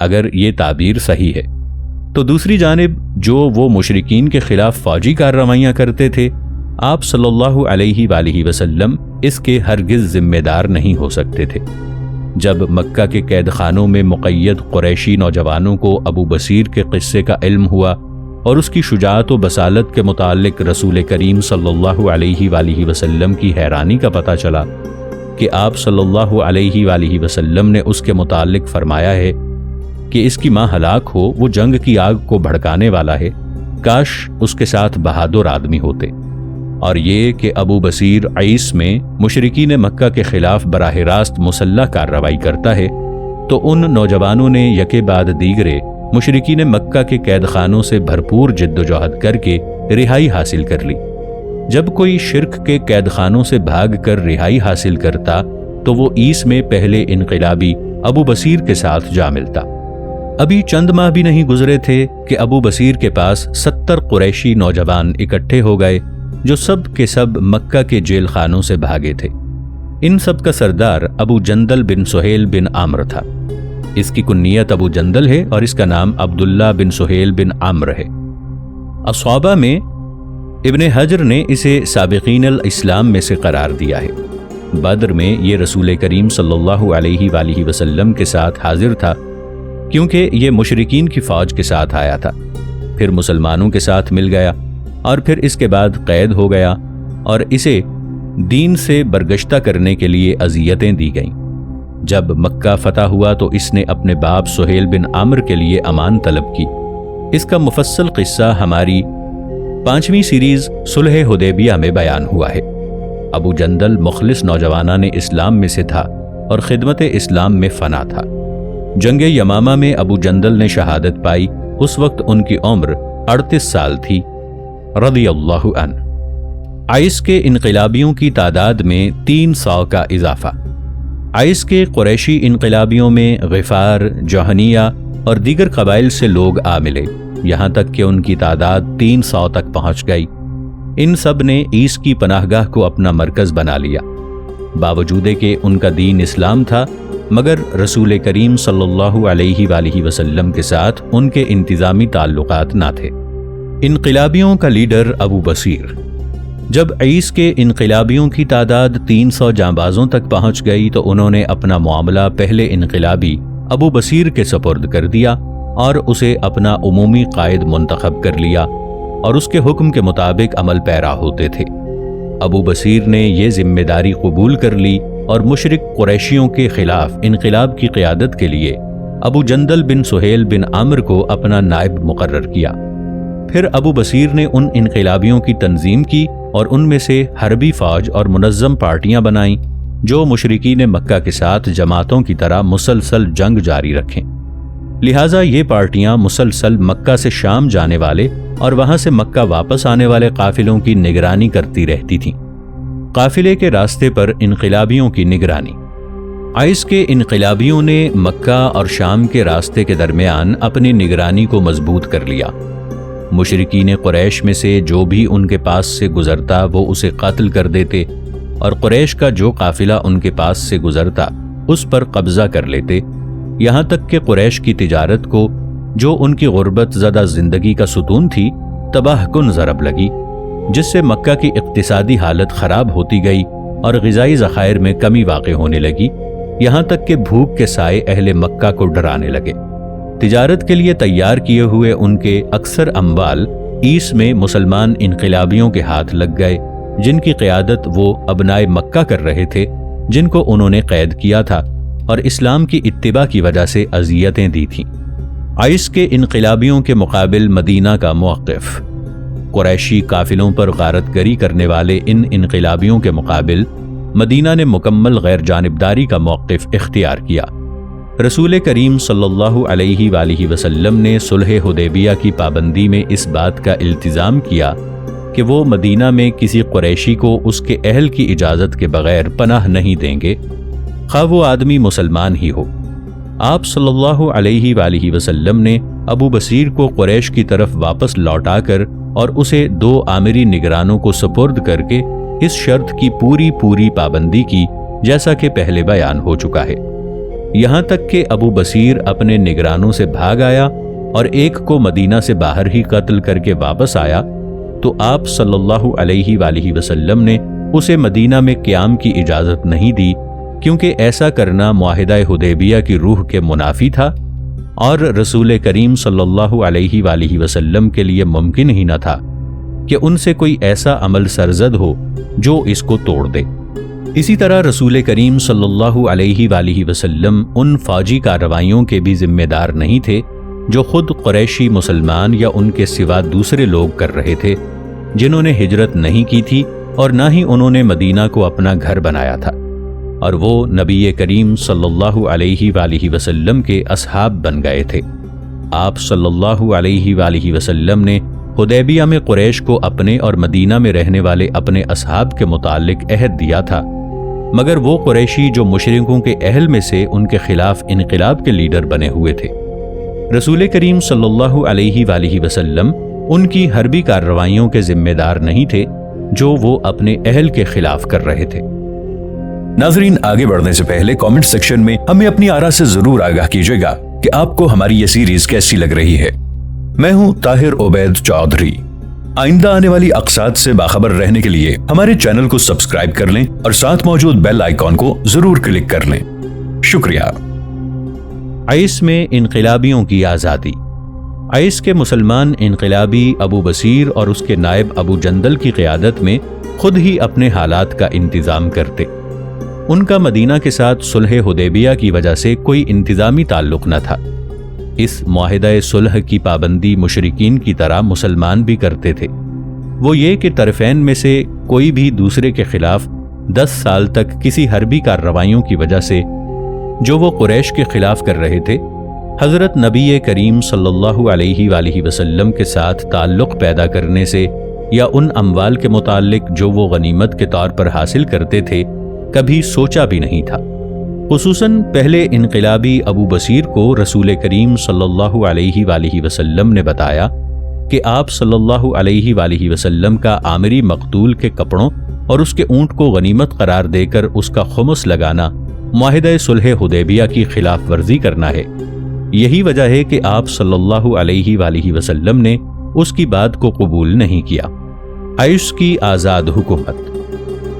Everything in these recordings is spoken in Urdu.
اگر یہ تعبیر صحیح ہے تو دوسری جانب جو وہ مشرکین کے خلاف فوجی کارروائیاں کرتے تھے، آپ صلی اللہ علیہ وآلہ وسلم اس کے ہرگز ذمہ دار نہیں ہو سکتے تھے۔ جب مکہ کے قید خانوں میں مقید قریشی نوجوانوں کو ابو بصیر کے قصے کا علم ہوا اور اس کی شجاعت و بصالت کے متعلق رسول کریم صلی اللہ علیہ وآلہ وسلم کی حیرانی کا پتہ چلا کہ آپ صلی اللہ علیہ وآلہ وسلم نے اس کے متعلق فرمایا ہے کہ اس کی ماں ہلاک ہو، وہ جنگ کی آگ کو بھڑکانے والا ہے، کاش اس کے ساتھ بہادر آدمی ہوتے، اور یہ کہ ابو بصیر عیس میں مشرکین مکہ کے خلاف براہ راست مسلح کارروائی کرتا ہے، تو ان نوجوانوں نے یکے بعد دیگرے مشرکین مکہ کے قید خانوں سے بھرپور جد و جہد کر کے رہائی حاصل کر لی۔ جب کوئی شرک کے قید خانوں سے بھاگ کر رہائی حاصل کرتا تو وہ عیس میں پہلے انقلابی ابو بصیر کے ساتھ جا ملتا۔ ابھی چند ماہ بھی نہیں گزرے تھے کہ ابو بصیر کے پاس 70 قریشی نوجوان اکٹھے ہو گئے جو سب کے سب مکہ کے جیل خانوں سے بھاگے تھے۔ ان سب کا سردار ابو جندل بن سہیل بن عامر تھا۔ اس کی کنیت ابو جندل ہے اور اس کا نام عبداللہ بن سہیل بن عامر ہے۔ اصحابہ میں ابن حجر نے اسے سابقین الاسلام میں سے قرار دیا ہے۔ بدر میں یہ رسول کریم صلی اللہ علیہ وآلہ وسلم کے ساتھ حاضر تھا کیونکہ یہ مشرکین کی فوج کے ساتھ آیا تھا، پھر مسلمانوں کے ساتھ مل گیا اور پھر اس کے بعد قید ہو گیا اور اسے دین سے برگشتہ کرنے کے لیے اذیتیں دی گئیں۔ جب مکہ فتح ہوا تو اس نے اپنے باپ سہیل بن عامر کے لیے امان طلب کی۔ اس کا مفصل قصہ ہماری 5ویں سیریز صلح حدیبیہ میں بیان ہوا ہے۔ ابو جندل مخلص نوجوانان اسلام میں سے تھا اور خدمت اسلام میں فنا تھا۔ جنگ یمامہ میں ابو جندل نے شہادت پائی، اس وقت ان کی عمر 38 سال تھی رضی اللہ عنہ۔ عیس کے انقلابیوں کی تعداد میں 300 کا اضافہ۔ عیس کے قریشی انقلابیوں میں غفار، جوہنیہ اور دیگر قبائل سے لوگ آ ملے، یہاں تک کہ ان کی تعداد 300 تک پہنچ گئی۔ ان سب نے عیس کی پناہ گاہ کو اپنا مرکز بنا لیا، باوجود کہ ان کا دین اسلام تھا، مگر رسول کریم صلی اللہ علیہ وآلہ وسلم کے ساتھ ان کے انتظامی تعلقات نہ تھے۔ انقلابیوں کا لیڈر ابو بصیر۔ جب عیس کے انقلابیوں کی تعداد 300 جانبازوں تک پہنچ گئی تو انہوں نے اپنا معاملہ پہلے انقلابی ابو بصیر کے سپرد کر دیا اور اسے اپنا عمومی قائد منتخب کر لیا اور اس کے حکم کے مطابق عمل پیرا ہوتے تھے۔ ابو بصیر نے یہ ذمہ داری قبول کر لی اور مشرک قریشیوں کے خلاف انقلاب کی قیادت کے لیے ابو جندل بن سہیل بن عامر کو اپنا نائب مقرر کیا۔ پھر ابو بصیر نے ان انقلابیوں کی تنظیم کی اور ان میں سے حربی فوج اور منظم پارٹیاں بنائیں جو مشرکین مکہ کے ساتھ جماعتوں کی طرح مسلسل جنگ جاری رکھیں۔ لہٰذا یہ پارٹیاں مسلسل مکہ سے شام جانے والے اور وہاں سے مکہ واپس آنے والے قافلوں کی نگرانی کرتی رہتی تھیں۔ قافلے کے راستے پر انقلابیوں کی نگرانی۔ عیس کے انقلابیوں نے مکہ اور شام کے راستے کے درمیان اپنی نگرانی کو مضبوط کر لیا۔ مشرکین قریش میں سے جو بھی ان کے پاس سے گزرتا وہ اسے قتل کر دیتے اور قریش کا جو قافلہ ان کے پاس سے گزرتا اس پر قبضہ کر لیتے، یہاں تک کہ قریش کی تجارت کو، جو ان کی غربت زدہ زندگی کا ستون تھی، تباہ کن ضرب لگی، جس سے مکہ کی اقتصادی حالت خراب ہوتی گئی اور غذائی ذخائر میں کمی واقع ہونے لگی، یہاں تک کہ بھوک کے سائے اہل مکہ کو ڈرانے لگے۔ تجارت کے لیے تیار کیے ہوئے ان کے اکثر اموال عیس میں مسلمان انقلابیوں کے ہاتھ لگ گئے، جن کی قیادت وہ ابنائے مکہ کر رہے تھے، جن کو انہوں نے قید کیا تھا اور اسلام کی اتباع کی وجہ سے اذیتیں دی تھیں۔ عیس کے انقلابیوں کے مقابل مدینہ کا موقف۔ قریشی قافلوں پر غارت گری کرنے والے ان انقلابیوں کے مقابل مدینہ نے مکمل غیر جانبداری کا موقف اختیار کیا۔ رسول کریم صلی اللہ علیہ وآلہ وسلم نے صلح حدیبیہ کی پابندی میں اس بات کا التزام کیا کہ وہ مدینہ میں کسی قریشی کو اس کے اہل کی اجازت کے بغیر پناہ نہیں دیں گے، خواہ وہ آدمی مسلمان ہی ہو۔ آپ صلی اللہ علیہ وآلہ وسلم نے ابو بصیر کو قریش کی طرف واپس لوٹا کر اور اسے 2 عامری نگرانوں کو سپرد کر کے اس شرط کی پوری پابندی کی جیسا کہ پہلے بیان ہو چکا ہے۔ یہاں تک کہ ابو بصیر اپنے نگرانوں سے بھاگ آیا اور ایک کو مدینہ سے باہر ہی قتل کر کے واپس آیا تو آپ صلی اللہ علیہ وآلہ وسلم نے اسے مدینہ میں قیام کی اجازت نہیں دی، کیونکہ ایسا کرنا معاہدہ حدیبیہ کی روح کے منافی تھا اور رسول کریم صلی اللہ علیہ وآلہ وسلم کے لیے ممکن ہی نہ تھا کہ ان سے کوئی ایسا عمل سرزد ہو جو اس کو توڑ دے۔ اسی طرح رسول کریم صلی اللہ علیہ وآلہ وسلم ان فوجی کارروائیوں کے بھی ذمہ دار نہیں تھے جو خود قریشی مسلمان یا ان کے سوا دوسرے لوگ کر رہے تھے، جنہوں نے ہجرت نہیں کی تھی اور نہ ہی انہوں نے مدینہ کو اپنا گھر بنایا تھا، اور وہ نبی کریم صلی اللہ علیہ وآلہ وسلم کے اصحاب بن گئے تھے۔ آپ صلی اللہ علیہ وآلہ وسلم نے حدیبیہ میں قریش کو اپنے اور مدینہ میں رہنے والے اپنے اصحاب کے متعلق عہد دیا تھا، مگر وہ قریشی جو مشرکوں کے اہل میں سے ان کے خلاف انقلاب کے لیڈر بنے ہوئے تھے، رسول کریم صلی اللہ علیہ وآلہ وسلم ان کی حربی کارروائیوں کے ذمہ دار نہیں تھے جو وہ اپنے اہل کے خلاف کر رہے تھے۔ ناظرین، آگے بڑھنے سے پہلے کامنٹ سیکشن میں ہمیں اپنی آراء سے ضرور آگاہ کیجیے گا کہ آپ کو ہماری یہ سیریز کیسی لگ رہی ہے۔ میں ہوں طاہر عبید چودھری۔ آئندہ آنے والی اقساط سے باخبر رہنے کے لیے ہمارے چینل کو سبسکرائب کر لیں اور ساتھ موجود بیل آئیکن کو ضرور کلک کر لیں۔ شکریہ۔ عیس میں انقلابیوں کی آزادی۔ عیس کے مسلمان انقلابی ابو بصیر اور اس کے نائب ابو جندل کی قیادت میں خود ہی اپنے حالات کا انتظام کرتے۔ ان کا مدینہ کے ساتھ صلح حدیبیہ کی وجہ سے کوئی انتظامی تعلق نہ تھا۔ اس معاہدہ صلح کی پابندی مشرکین کی طرح مسلمان بھی کرتے تھے، وہ یہ کہ طرفین میں سے کوئی بھی دوسرے کے خلاف 10 سال تک کسی حربی کارروائیوں کی وجہ سے جو وہ قریش کے خلاف کر رہے تھے، حضرت نبی کریم صلی اللہ علیہ وآلہ وسلم کے ساتھ تعلق پیدا کرنے سے یا ان اموال کے متعلق جو وہ غنیمت کے طور پر حاصل کرتے تھے کبھی سوچا بھی نہیں تھا۔ خصوصاً پہلے انقلابی ابو بصیر کو رسول کریم صلی اللہ علیہ وآلہ وسلم نے بتایا کہ آپ صلی اللہ علیہ وآلہ وسلم کا عامری مقتول کے کپڑوں اور اس کے اونٹ کو غنیمت قرار دے کر اس کا خمس لگانا معاہدہ صلح حدیبیہ کی خلاف ورزی کرنا ہے۔ یہی وجہ ہے کہ آپ صلی اللہ علیہ وآلہ وسلم نے اس کی بات کو قبول نہیں کیا۔ عیس کی آزاد حکومت۔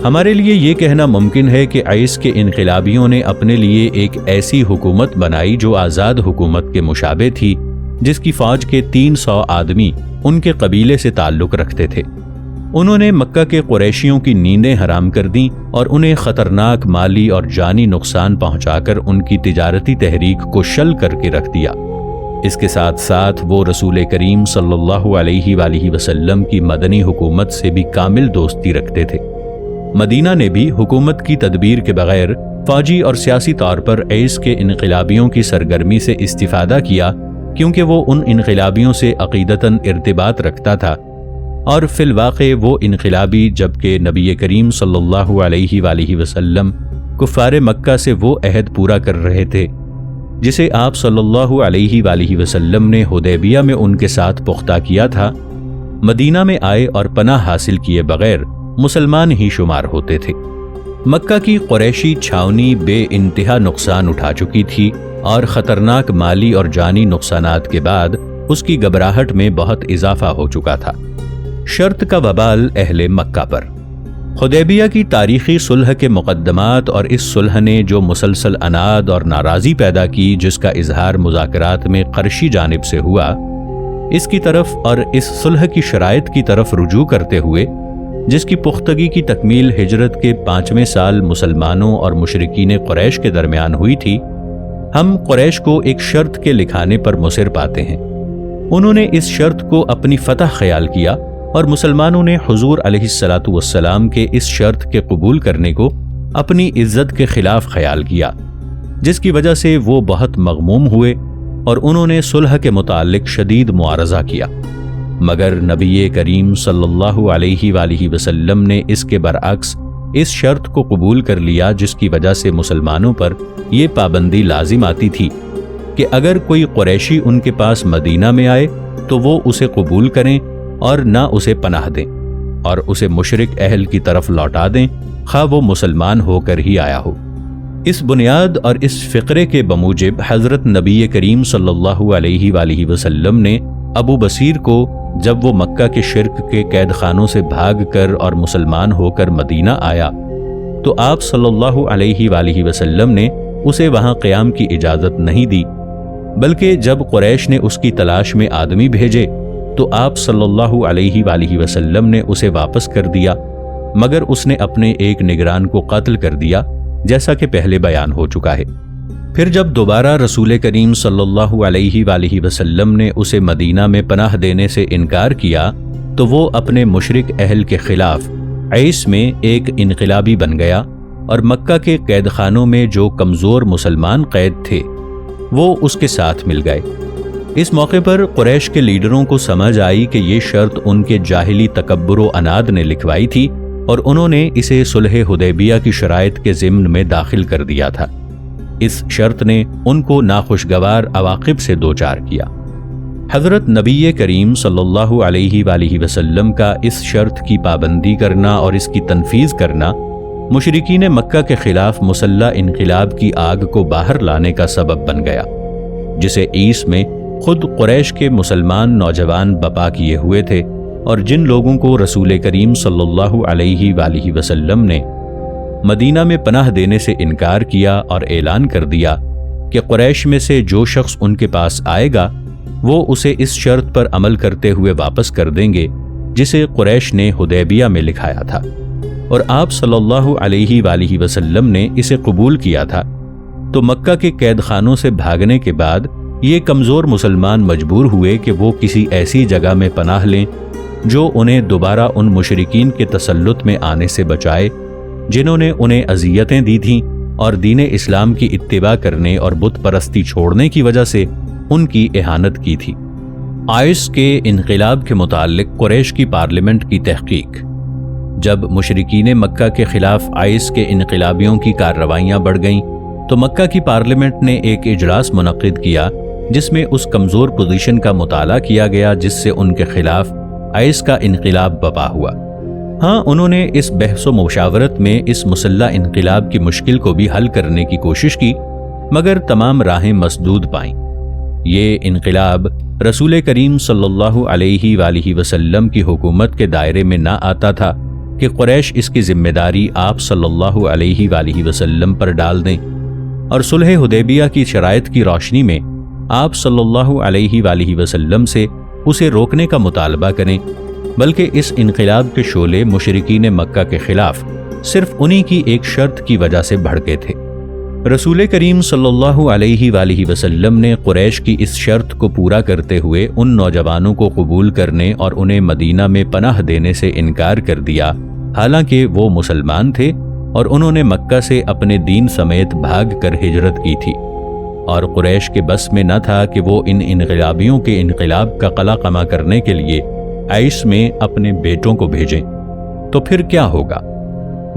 ہمارے لیے یہ کہنا ممکن ہے کہ عیس کے انقلابیوں نے اپنے لیے ایک ایسی حکومت بنائی جو آزاد حکومت کے مشابہ تھی، جس کی فوج کے 300 آدمی ان کے قبیلے سے تعلق رکھتے تھے۔ انہوں نے مکہ کے قریشیوں کی نیندیں حرام کر دیں اور انہیں خطرناک مالی اور جانی نقصان پہنچا کر ان کی تجارتی تحریک کو شل کر کے رکھ دیا۔ اس کے ساتھ ساتھ وہ رسول کریم صلی اللہ علیہ وآلہ وسلم کی مدنی حکومت سے بھی کامل دوستی رکھتے تھے۔ مدینہ نے بھی حکومت کی تدبیر کے بغیر فوجی اور سیاسی طور پر عیس کے انقلابیوں کی سرگرمی سے استفادہ کیا، کیونکہ وہ ان انقلابیوں سے عقیدتاً ارتباط رکھتا تھا، اور فی الواقع وہ انقلابی جبکہ نبی کریم صلی اللہ علیہ وآلہ وسلم کفار مکہ سے وہ عہد پورا کر رہے تھے جسے آپ صلی اللہ علیہ وآلہ وسلم نے حدیبیہ میں ان کے ساتھ پختہ کیا تھا، مدینہ میں آئے اور پناہ حاصل کیے بغیر مسلمان ہی شمار ہوتے تھے۔ مکہ کی قریشی چھاونی بے انتہا نقصان اٹھا چکی تھی اور خطرناک مالی اور جانی نقصانات کے بعد اس کی گھبراہٹ میں بہت اضافہ ہو چکا تھا۔ شرط کا وبال اہل مکہ پر۔ حدیبیہ کی تاریخی صلح کے مقدمات اور اس صلح نے جو مسلسل اناد اور ناراضی پیدا کی جس کا اظہار مذاکرات میں قرشی جانب سے ہوا، اس کی طرف اور اس صلح کی شرائط کی طرف رجوع کرتے ہوئے جس کی پختگی کی تکمیل ہجرت کے 5ویں سال مسلمانوں اور مشرکین قریش کے درمیان ہوئی تھی، ہم قریش کو ایک شرط کے لکھانے پر مصر پاتے ہیں۔ انہوں نے اس شرط کو اپنی فتح خیال کیا اور مسلمانوں نے حضور علیہ الصلاۃ والسلام کے اس شرط کے قبول کرنے کو اپنی عزت کے خلاف خیال کیا، جس کی وجہ سے وہ بہت مغموم ہوئے اور انہوں نے صلح کے متعلق شدید معارضہ کیا، مگر نبی کریم صلی اللہ علیہ وآلہ وسلم نے اس کے برعکس اس شرط کو قبول کر لیا، جس کی وجہ سے مسلمانوں پر یہ پابندی لازم آتی تھی کہ اگر کوئی قریشی ان کے پاس مدینہ میں آئے تو وہ اسے قبول کریں اور نہ اسے پناہ دیں، اور اسے مشرک اہل کی طرف لوٹا دیں، خواہ وہ مسلمان ہو کر ہی آیا ہو۔ اس بنیاد اور اس فقرے کے بموجب حضرت نبی کریم صلی اللہ علیہ وآلہ وسلم نے ابو بصیر کو جب وہ مکہ کے شرک کے قید خانوں سے بھاگ کر اور مسلمان ہو کر مدینہ آیا تو آپ صلی اللہ علیہ وآلہ وسلم نے اسے وہاں قیام کی اجازت نہیں دی، بلکہ جب قریش نے اس کی تلاش میں آدمی بھیجے تو آپ صلی اللہ علیہ وآلہ وسلم نے اسے واپس کر دیا، مگر اس نے اپنے ایک نگران کو قتل کر دیا، جیسا کہ پہلے بیان ہو چکا ہے۔ پھر جب دوبارہ رسول کریم صلی اللہ علیہ وآلہ وسلم نے اسے مدینہ میں پناہ دینے سے انکار کیا تو وہ اپنے مشرک اہل کے خلاف عیس میں ایک انقلابی بن گیا، اور مکہ کے قید خانوں میں جو کمزور مسلمان قید تھے وہ اس کے ساتھ مل گئے۔ اس موقع پر قریش کے لیڈروں کو سمجھ آئی کہ یہ شرط ان کے جاہلی تکبر و عناد نے لکھوائی تھی، اور انہوں نے اسے صلح حدیبیہ کی شرائط کے ضمن میں داخل کر دیا تھا۔ اس شرط نے ان کو ناخوشگوار عواقب سے دوچار کیا۔ حضرت نبی کریم صلی اللہ علیہ وآلہ وسلم کا اس شرط کی پابندی کرنا اور اس کی تنفیذ کرنا مشرکین مکہ کے خلاف مسلح انقلاب کی آگ کو باہر لانے کا سبب بن گیا، جسے عیس میں خود قریش کے مسلمان نوجوان بپا کیے ہوئے تھے، اور جن لوگوں کو رسول کریم صلی اللہ علیہ وآلہ وسلم نے مدینہ میں پناہ دینے سے انکار کیا اور اعلان کر دیا کہ قریش میں سے جو شخص ان کے پاس آئے گا وہ اسے اس شرط پر عمل کرتے ہوئے واپس کر دیں گے جسے قریش نے حدیبیہ میں لکھایا تھا، اور آپ صلی اللہ علیہ وآلہ وسلم نے اسے قبول کیا تھا، تو مکہ کے قید خانوں سے بھاگنے کے بعد یہ کمزور مسلمان مجبور ہوئے کہ وہ کسی ایسی جگہ میں پناہ لیں جو انہیں دوبارہ ان مشرکین کے تسلط میں آنے سے بچائے جنہوں نے انہیں اذیتیں دی تھیں اور دین اسلام کی اتباع کرنے اور بت پرستی چھوڑنے کی وجہ سے ان کی اہانت کی تھی۔ عیس کے انقلاب کے متعلق قریش کی پارلیمنٹ کی تحقیق۔ جب مشرکین مکہ کے خلاف عیس کے انقلابیوں کی کارروائیاں بڑھ گئیں تو مکہ کی پارلیمنٹ نے ایک اجلاس منعقد کیا جس میں اس کمزور پوزیشن کا مطالعہ کیا گیا جس سے ان کے خلاف عیس کا انقلاب برپا ہوا۔ ہاں، انہوں نے اس بحث و مشاورت میں اس مسلح انقلاب کی مشکل کو بھی حل کرنے کی کوشش کی، مگر تمام راہیں مسدود پائیں۔ یہ انقلاب رسول کریم صلی اللہ علیہ وآلہ وسلم کی حکومت کے دائرے میں نہ آتا تھا کہ قریش اس کی ذمہ داری آپ صلی اللہ علیہ وآلہ وسلم پر ڈال دیں، اور صلح حدیبیہ کی شرائط کی روشنی میں آپ صلی اللہ علیہ وآلہ وسلم سے اسے روکنے کا مطالبہ کریں، بلکہ اس انقلاب کے شعلے مشرکین مکہ کے خلاف صرف انہی کی ایک شرط کی وجہ سے بھڑکے تھے۔ رسول کریم صلی اللہ علیہ وآلہ وسلم نے قریش کی اس شرط کو پورا کرتے ہوئے ان نوجوانوں کو قبول کرنے اور انہیں مدینہ میں پناہ دینے سے انکار کر دیا، حالانکہ وہ مسلمان تھے اور انہوں نے مکہ سے اپنے دین سمیت بھاگ کر ہجرت کی تھی، اور قریش کے بس میں نہ تھا کہ وہ ان انقلابیوں کے انقلاب کا قلع قمع کرنے کے لیے عیس میں اپنے بیٹوں کو بھیجیں۔ تو پھر کیا ہوگا؟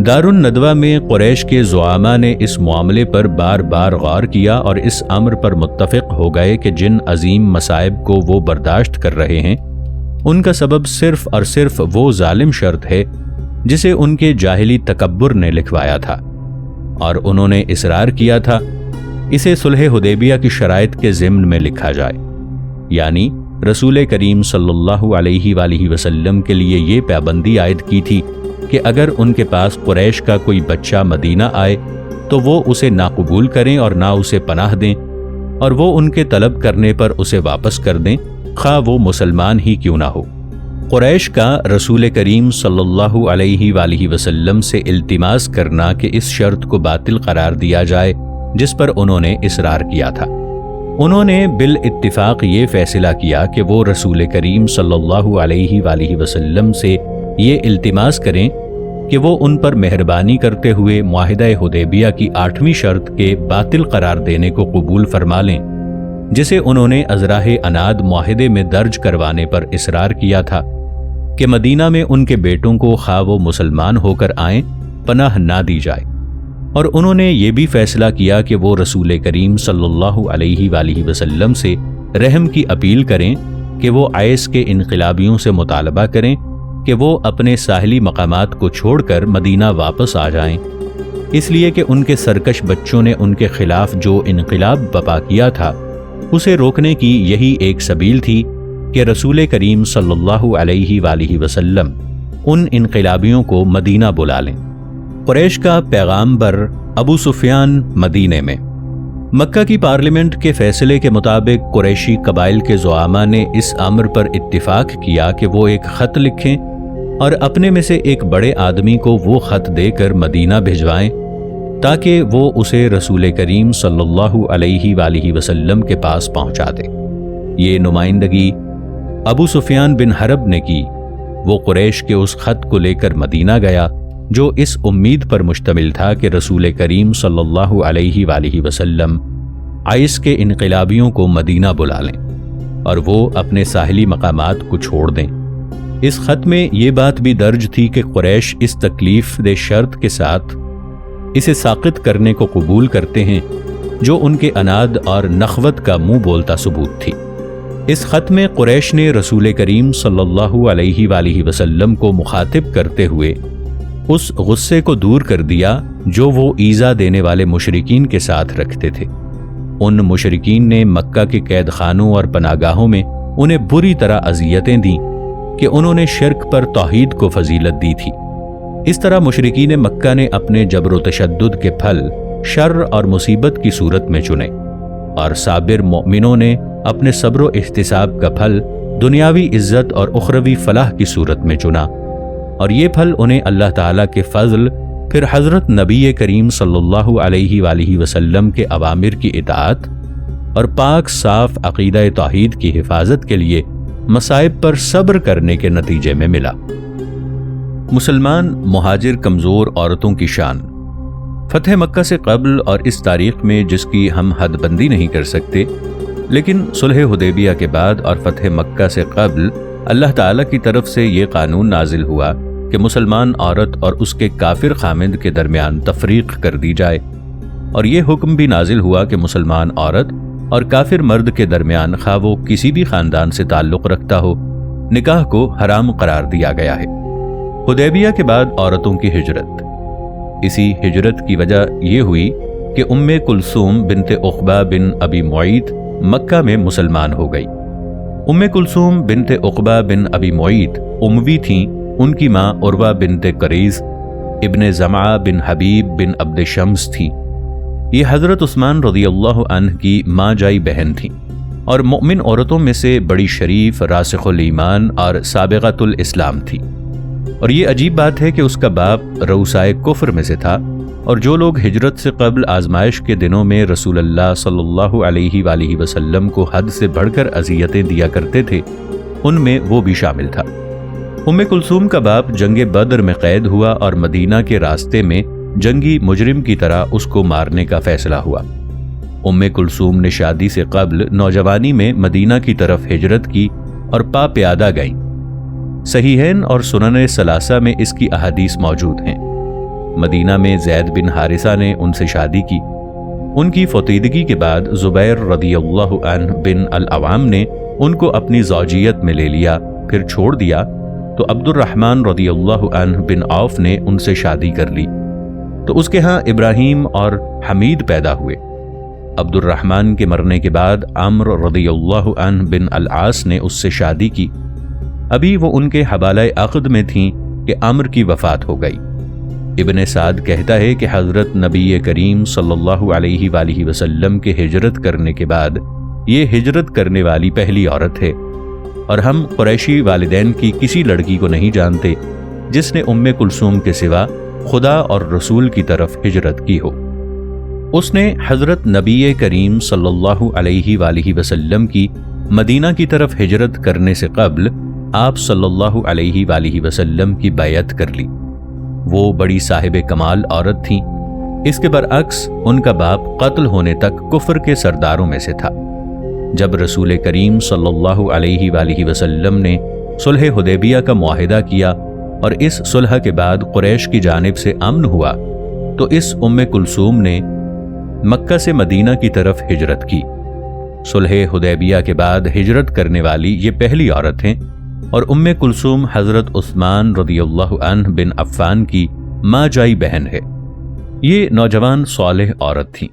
دار الندوہ میں قریش کے زعماء نے اس معاملے پر بار بار غور کیا اور اس امر پر متفق ہو گئے کہ جن عظیم مصائب کو وہ برداشت کر رہے ہیں ان کا سبب صرف اور صرف وہ ظالم شرط ہے جسے ان کے جاہلی تکبر نے لکھوایا تھا، اور انہوں نے اصرار کیا تھا اسے صلح حدیبیہ کی شرائط کے ضمن میں لکھا جائے، یعنی رسول کریم صلی اللہ علیہ وآلہ وسلم کے لیے یہ پابندی عائد کی تھی کہ اگر ان کے پاس قریش کا کوئی بچہ مدینہ آئے تو وہ اسے نہ قبول کریں اور نہ اسے پناہ دیں، اور وہ ان کے طلب کرنے پر اسے واپس کر دیں، خواہ وہ مسلمان ہی کیوں نہ ہو۔ قریش کا رسول کریم صلی اللہ علیہ وآلہ وسلم سے التماس کرنا کہ اس شرط کو باطل قرار دیا جائے جس پر انہوں نے اصرار کیا تھا۔ انہوں نے بالاتفاق یہ فیصلہ کیا کہ وہ رسول کریم صلی اللہ علیہ وآلہ وسلم سے یہ التماس کریں کہ وہ ان پر مہربانی کرتے ہوئے معاہدہ حدیبیہ کی 8ویں شرط کے باطل قرار دینے کو قبول فرما لیں، جسے انہوں نے ازراہ عناد معاہدے میں درج کروانے پر اصرار کیا تھا کہ مدینہ میں ان کے بیٹوں کو خواہ وہ مسلمان ہو کر آئیں پناہ نہ دی جائے، اور انہوں نے یہ بھی فیصلہ کیا کہ وہ رسول کریم صلی اللہ علیہ وآلہ وسلم سے رحم کی اپیل کریں کہ وہ عیس کے انقلابیوں سے مطالبہ کریں کہ وہ اپنے ساحلی مقامات کو چھوڑ کر مدینہ واپس آ جائیں، اس لیے کہ ان کے سرکش بچوں نے ان کے خلاف جو انقلاب برپا کیا تھا اسے روکنے کی یہی ایک سبیل تھی کہ رسول کریم صلی اللہ علیہ وآلہ وسلم ان انقلابیوں کو مدینہ بلا لیں۔ قریش کا پیغامبر ابو سفیان مدینے میں۔ مکہ کی پارلیمنٹ کے فیصلے کے مطابق قریشی قبائل کے زعماء نے اس امر پر اتفاق کیا کہ وہ ایک خط لکھیں اور اپنے میں سے ایک بڑے آدمی کو وہ خط دے کر مدینہ بھجوائیں تاکہ وہ اسے رسول کریم صلی اللہ علیہ وآلہ وسلم کے پاس پہنچا دے۔ یہ نمائندگی ابو سفیان بن حرب نے کی۔ وہ قریش کے اس خط کو لے کر مدینہ گیا جو اس امید پر مشتمل تھا کہ رسول کریم صلی اللہ علیہ وآلہ وسلم عیس کے انقلابیوں کو مدینہ بلا لیں اور وہ اپنے ساحلی مقامات کو چھوڑ دیں۔ اس خط میں یہ بات بھی درج تھی کہ قریش اس تکلیف دہ شرط کے ساتھ اسے ساقط کرنے کو قبول کرتے ہیں جو ان کے اناد اور نخوت کا منہ بولتا ثبوت تھی۔ اس خط میں قریش نے رسول کریم صلی اللہ علیہ وآلہ وسلم کو مخاطب کرتے ہوئے اس غصے کو دور کر دیا جو وہ ایذا دینے والے مشرکین کے ساتھ رکھتے تھے۔ ان مشرکین نے مکہ کے قید خانوں اور پناہگاہوں میں انہیں بری طرح اذیتیں دیں کہ انہوں نے شرک پر توحید کو فضیلت دی تھی۔ اس طرح مشرکین مکہ نے اپنے جبر و تشدد کے پھل شر اور مصیبت کی صورت میں چنے، اور صابر مومنوں نے اپنے صبر و احتساب کا پھل دنیاوی عزت اور اخروی فلاح کی صورت میں چنا، اور یہ پھل انہیں اللہ تعالیٰ کے فضل پھر حضرت نبی کریم صلی اللہ علیہ وآلہ وسلم کے اوامر کی اطاعت اور پاک صاف عقیدہ توحید کی حفاظت کے لیے مصائب پر صبر کرنے کے نتیجے میں ملا۔ مسلمان مہاجر کمزور عورتوں کی شان۔ فتح مکہ سے قبل اور اس تاریخ میں جس کی ہم حد بندی نہیں کر سکتے، لیکن صلح حدیبیہ کے بعد اور فتح مکہ سے قبل اللہ تعالیٰ کی طرف سے یہ قانون نازل ہوا کہ مسلمان عورت اور اس کے کافر خامند کے درمیان تفریق کر دی جائے، اور یہ حکم بھی نازل ہوا کہ مسلمان عورت اور کافر مرد کے درمیان خواہ وہ کسی بھی خاندان سے تعلق رکھتا ہو، نکاح کو حرام قرار دیا گیا ہے۔ حدیبیہ کے بعد عورتوں کی ہجرت۔ اسی ہجرت کی وجہ یہ ہوئی کہ ام کلثوم بنت عقبہ بن ابی معیط مکہ میں مسلمان ہو گئی۔ ام کلثوم بنت عقبہ بن ابی معیط اموی تھیں۔ ان کی ماں عروہ بنت قریظ ابن زمعہ بن حبیب بن عبد شمس تھیں۔ یہ حضرت عثمان رضی اللہ عنہ کی ماں جائی بہن تھیں اور مؤمن عورتوں میں سے بڑی شریف، راسخ الایمان اور سابغۃ الاسلام تھی۔ اور یہ عجیب بات ہے کہ اس کا باپ رؤسائے کفر میں سے تھا، اور جو لوگ ہجرت سے قبل آزمائش کے دنوں میں رسول اللہ صلی اللہ علیہ وآلہ وسلم کو حد سے بڑھ کر اذیتیں دیا کرتے تھے، ان میں وہ بھی شامل تھا۔ ام کلثوم کا باپ جنگ بدر میں قید ہوا اور مدینہ کے راستے میں جنگی مجرم کی طرح اس کو مارنے کا فیصلہ ہوا۔ ام کلثوم نے شادی سے قبل نوجوانی میں مدینہ کی طرف ہجرت کی اور پا پیادہ گئیں۔ صحیحین اور سنن ثلاثہ میں اس کی احادیث موجود ہیں۔ مدینہ میں زید بن حارثہ نے ان سے شادی کی۔ ان کی فوتیدگی کے بعد زبیر رضی اللہ عنہ بن العوام نے ان کو اپنی زوجیت میں لے لیا، پھر چھوڑ دیا تو عبد الرحمن رضی اللہ عنہ بن عوف نے ان سے شادی کر لی، تو اس کے ہاں ابراہیم اور حمید پیدا ہوئے۔ عبد الرحمن کے مرنے کے بعد عمرو رضی اللہ عنہ بن العاص نے اس سے شادی کی۔ ابھی وہ ان کے حوالہ عقد میں تھیں کہ عمرو کی وفات ہو گئی۔ ابن سعد کہتا ہے کہ حضرت نبی کریم صلی اللہ علیہ وآلہ وسلم کے ہجرت کرنے کے بعد یہ ہجرت کرنے والی پہلی عورت ہے، اور ہم قریشی والدین کی کسی لڑکی کو نہیں جانتے جس نے ام کلثوم کے سوا خدا اور رسول کی طرف ہجرت کی ہو۔ اس نے حضرت نبی کریم صلی اللہ علیہ وآلہ وسلم کی مدینہ کی طرف ہجرت کرنے سے قبل آپ صلی اللہ علیہ وآلہ وسلم کی بیعت کر لی۔ وہ بڑی صاحب کمال عورت تھیں۔ اس کے برعکس ان کا باپ قتل ہونے تک کفر کے سرداروں میں سے تھا۔ جب رسول کریم صلی اللہ علیہ وآلہ وسلم نے صلح حدیبیہ کا معاہدہ کیا اور اس صلح کے بعد قریش کی جانب سے امن ہوا، تو اس ام کلثوم نے مکہ سے مدینہ کی طرف ہجرت کی۔ صلح حدیبیہ کے بعد ہجرت کرنے والی یہ پہلی عورت ہیں، اور ام کلثوم حضرت عثمان رضی اللہ عنہ بن عفان کی ماں جائی بہن ہے۔ یہ نوجوان صالح عورت تھیں